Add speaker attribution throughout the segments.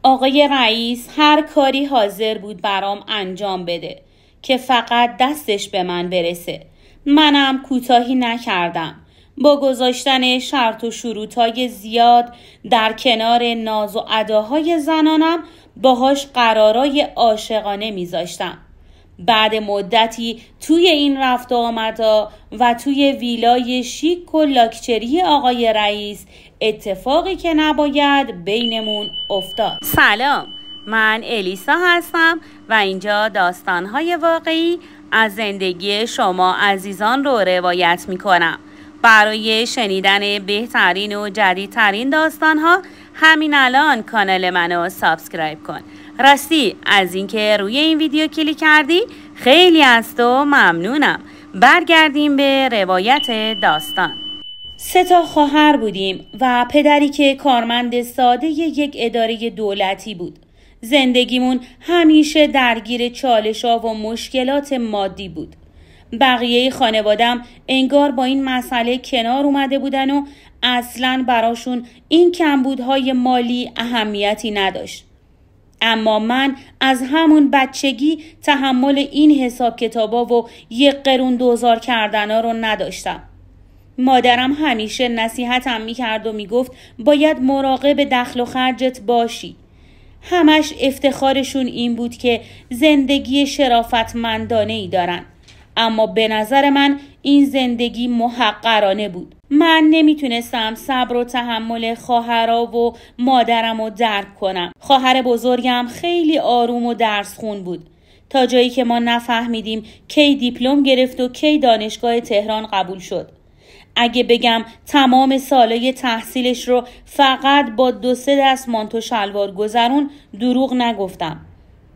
Speaker 1: آقای رئیس هر کاری حاضر بود برام انجام بده که فقط دستش به من برسه. منم کوتاهی نکردم. با گذاشتن شرط و شروطای زیاد در کنار ناز و اداهای زنانم باهاش قرارای عاشقانه میذاشتم. بعد مدتی توی این رفت و آمدا و توی ویلای شیک و لاکچری آقای رئیس اتفاقی که نباید بینمون افتاد. سلام، من الیسا هستم و اینجا داستانهای واقعی از زندگی شما عزیزان رو روایت میکنم. برای شنیدن بهترین و جدیدترین داستانها همین الان کانال منو سابسکرایب کن. راستی از اینکه روی این ویدیو کلیک کردی خیلی از تو ممنونم. برگردیم به روایت داستان. 3 خواهر بودیم و پدری که کارمند ساده یک اداره دولتی بود. زندگیمون همیشه درگیر چالش‌ها و مشکلات مادی بود. بقیه خانوادم انگار با این مسئله کنار اومده بودن و اصلاً براشون این کمبودهای مالی اهمیتی نداشت. اما من از همون بچگی تحمل این حساب کتابا و 1 قرون دوزار کردنا رو نداشتم. مادرم همیشه نصیحتم میکرد و میگفت باید مراقب دخل و خرجت باشی. همش افتخارشون این بود که زندگی شرافتمندانه‌ای دارن. اما به نظر من این زندگی محقرانه بود. من نمیتونستم صبر و تحمل خواهرها و مادرم رو درک کنم. خواهر بزرگم خیلی آروم و درس خون بود تا جایی که ما نفهمیدیم کی دیپلم گرفت و کی دانشگاه تهران قبول شد. اگه بگم تمام سالای تحصیلش رو فقط با 2-3 دست مانتو شلوار گذرون دروغ نگفتم.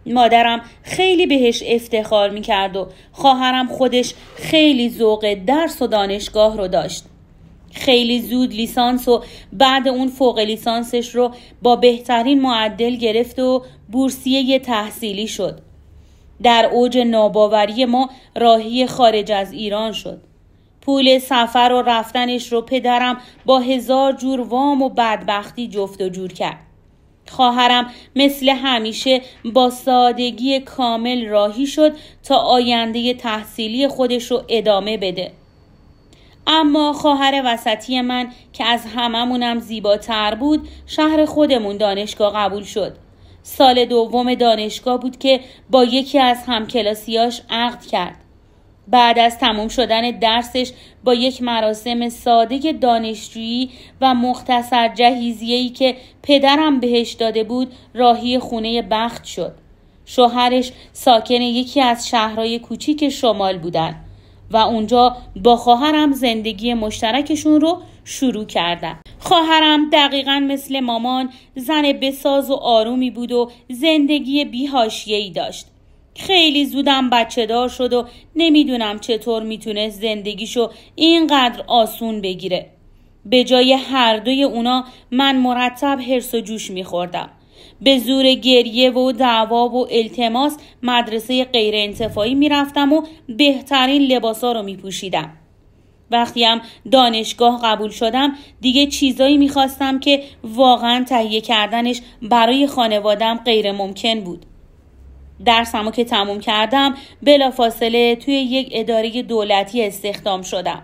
Speaker 1: مادرم خیلی بهش افتخار میکرد و خواهرم خودش خیلی ذوق درس و دانشگاه رو داشت. خیلی زود لیسانس و بعد اون فوق لیسانسش رو با بهترین معدل گرفت و بورسیه تحصیلی شد. در اوج ناباوری ما راهی خارج از ایران شد. پول سفر و رفتنش رو پدرم با 1000 جور وام و بدبختی جفت و جور کرد. خواهرم مثل همیشه با سادگی کامل راهی شد تا آینده تحصیلی خودش رو ادامه بده. اما خواهر وسطی من که از هممونم زیباتر بود شهر خودمون دانشگاه قبول شد. سال 2 دانشگاه بود که با یکی از همکلاسیاش عقد کرد. بعد از تموم شدن درسش با یک مراسم ساده دانشجویی و مختصر جهیزیه‌ای که پدرم بهش داده بود راهی خونه بخت شد. شوهرش ساکن یکی از شهرهای کوچیک شمال بودن و اونجا با خواهرم زندگی مشترکشون رو شروع کردن. خواهرم دقیقاً مثل مامان زن بساز و آرومی بود و زندگی بی‌حاشیه‌ای داشت. خیلی زودم بچه دار شد و نمیدونم چطور میتونست زندگیشو اینقدر آسون بگیره. به جای هر دوی اونا من مرتب هرس و جوش میخوردم. به زور گریه و دعوا و التماس مدرسه غیر انتفاعی میرفتم و بهترین لباسا رو میپوشیدم. وقتی هم دانشگاه قبول شدم دیگه چیزایی میخواستم که واقعا تهیه کردنش برای خانوادم غیر ممکن بود. درسمو که تموم کردم بلافاصله توی یک اداره دولتی استخدام شدم.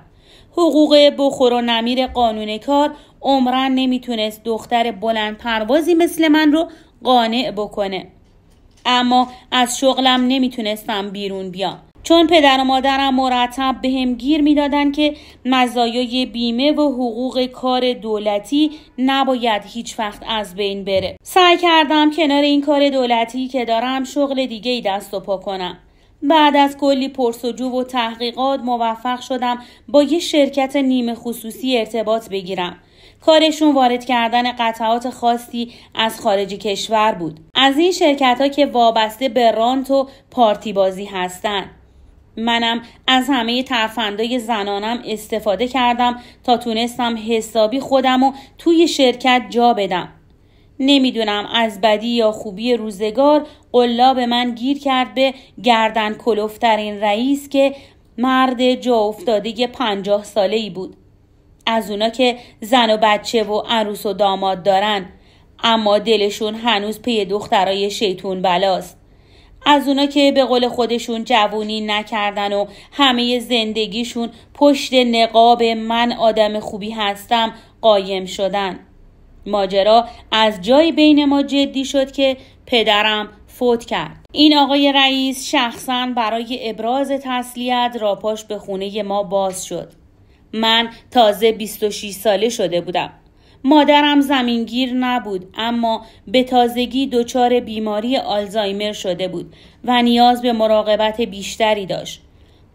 Speaker 1: حقوق بخور و نمیر قانون کار عمرن نمیتونست دختر بلند پروازی مثل من رو قانع بکنه. اما از شغلم نمیتونستم بیرون بیام. چون پدر و مادرم مرتب بهم گیر میدادن که مزایای بیمه و حقوق کار دولتی نباید هیچ وقت از بین بره. سعی کردم کنار این کار دولتی که دارم شغل دیگه ای دست و پا کنم. بعد از کلی پرسجو و تحقیقات موفق شدم با یه شرکت نیمه خصوصی ارتباط بگیرم. کارشون وارد کردن قطعات خاصی از خارج کشور بود. از این شرکت ها که وابسته به رانت و پارتی بازی هستن. منم از همه ترفندای زنانم استفاده کردم تا تونستم حسابی خودم رو توی شرکت جا بدم. نمیدونم از بدی یا خوبی روزگار قلاب من گیر کرد به گردن کلفترین رئیس که مرد جا افتاده 50 ساله‌ای بود. از اونا که زن و بچه و عروس و داماد دارن. اما دلشون هنوز پی دخترای شیطون بلاست. از اونا که به قول خودشون جوونی نکردن و همه زندگیشون پشت نقاب من آدم خوبی هستم قایم شدن. ماجرا از جای بین ما جدی شد که پدرم فوت کرد. این آقای رئیس شخصاً برای ابراز تسلیت راپاش به خونه ما باز شد. من تازه 26 ساله شده بودم. مادرم زمینگیر نبود، اما به تازگی دچار بیماری آلزایمر شده بود و نیاز به مراقبت بیشتری داشت.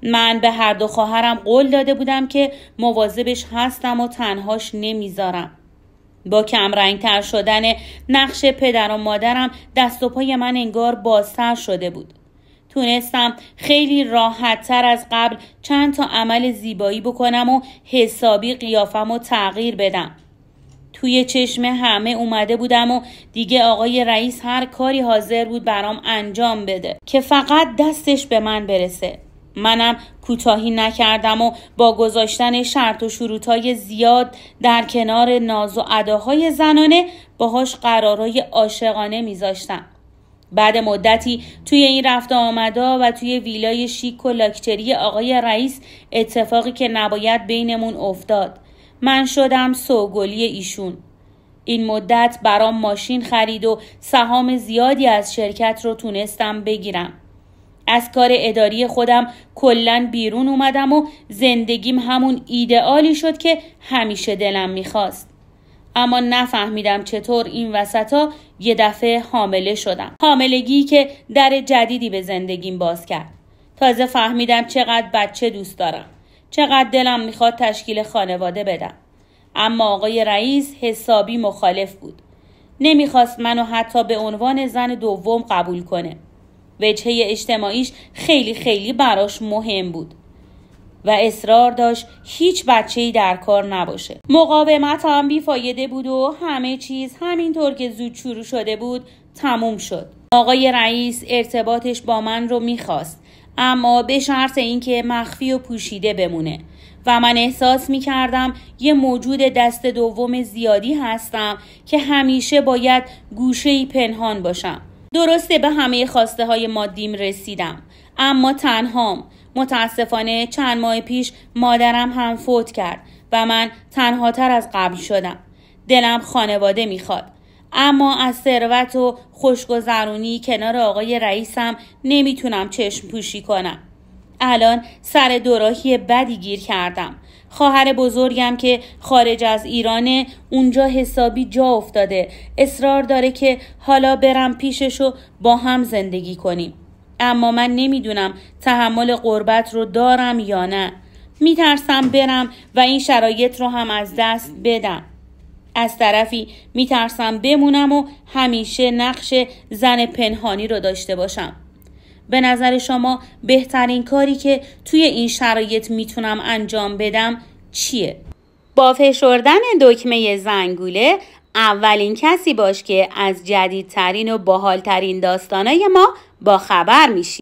Speaker 1: من به هر دو خواهرم قول داده بودم که مواظبش هستم و تنهاش نمیذارم. با کمرنگتر شدن نقش پدر و مادرم دست و پای من انگار بازتر شده بود. تونستم خیلی راحت‌تر از قبل چند تا عمل زیبایی بکنم و حسابی قیافم تغییر بدم. توی چشم همه اومده بودم و دیگه آقای رئیس هر کاری حاضر بود برام انجام بده که فقط دستش به من برسه. منم کوتاهی نکردم و با گذاشتن شرط و شروطای زیاد در کنار ناز و اداهای زنانه باهاش قرارای عاشقانه میذاشتم. بعد مدتی توی این رفت آمدا و توی ویلای شیک و لاکچری آقای رئیس اتفاقی که نباید بینمون افتاد. من شدم سوگلی ایشون. این مدت برام ماشین خرید و سهام زیادی از شرکت رو تونستم بگیرم. از کار اداری خودم کلاً بیرون اومدم و زندگیم همون ایدئالی شد که همیشه دلم میخواست. اما نفهمیدم چطور این وسطا یه دفعه حامله شدم. حاملگی که در جدیدی به زندگیم باز کرد. تازه فهمیدم چقدر بچه دوست دارم. چقدر دلم میخواد تشکیل خانواده بدم. اما آقای رئیس حسابی مخالف بود. نمیخواست منو حتی به عنوان زن دوم قبول کنه. وجهه اجتماعیش خیلی براش مهم بود و اصرار داشت هیچ بچه‌ای در کار نباشه. مقاومت هم بیفایده بود و همه چیز همینطور که زود شروع شده بود تموم شد. آقای رئیس ارتباطش با من رو میخواست، اما به شرط اینکه مخفی و پوشیده بمونه و من احساس میکردم یه موجود دست دوم زیادی هستم که همیشه باید گوشه‌ای پنهان باشم. درسته به همه خواسته های مادیم رسیدم، اما تنهام. متاسفانه چند ماه پیش مادرم هم فوت کرد و من تنهاتر از قبل شدم. دلم خانواده میخواد، اما از ثروت و خوشگذرونی کنار آقای رئیسم نمیتونم چشم پوشی کنم. الان سر دوراهی بدی گیر کردم. خواهر بزرگم که خارج از ایرانه اونجا حسابی جا افتاده. اصرار داره که حالا برم پیششو با هم زندگی کنیم. اما من نمیدونم تحمل غربت رو دارم یا نه. میترسم برم و این شرایط رو هم از دست بدم. از طرفی میترسم بمونم و همیشه نقش زن پنهانی رو داشته باشم. به نظر شما بهترین کاری که توی این شرایط میتونم انجام بدم چیه؟ با فشردن دکمه زنگوله اولین کسی باش که از جدیدترین و باحالترین داستانای ما با خبر میشی.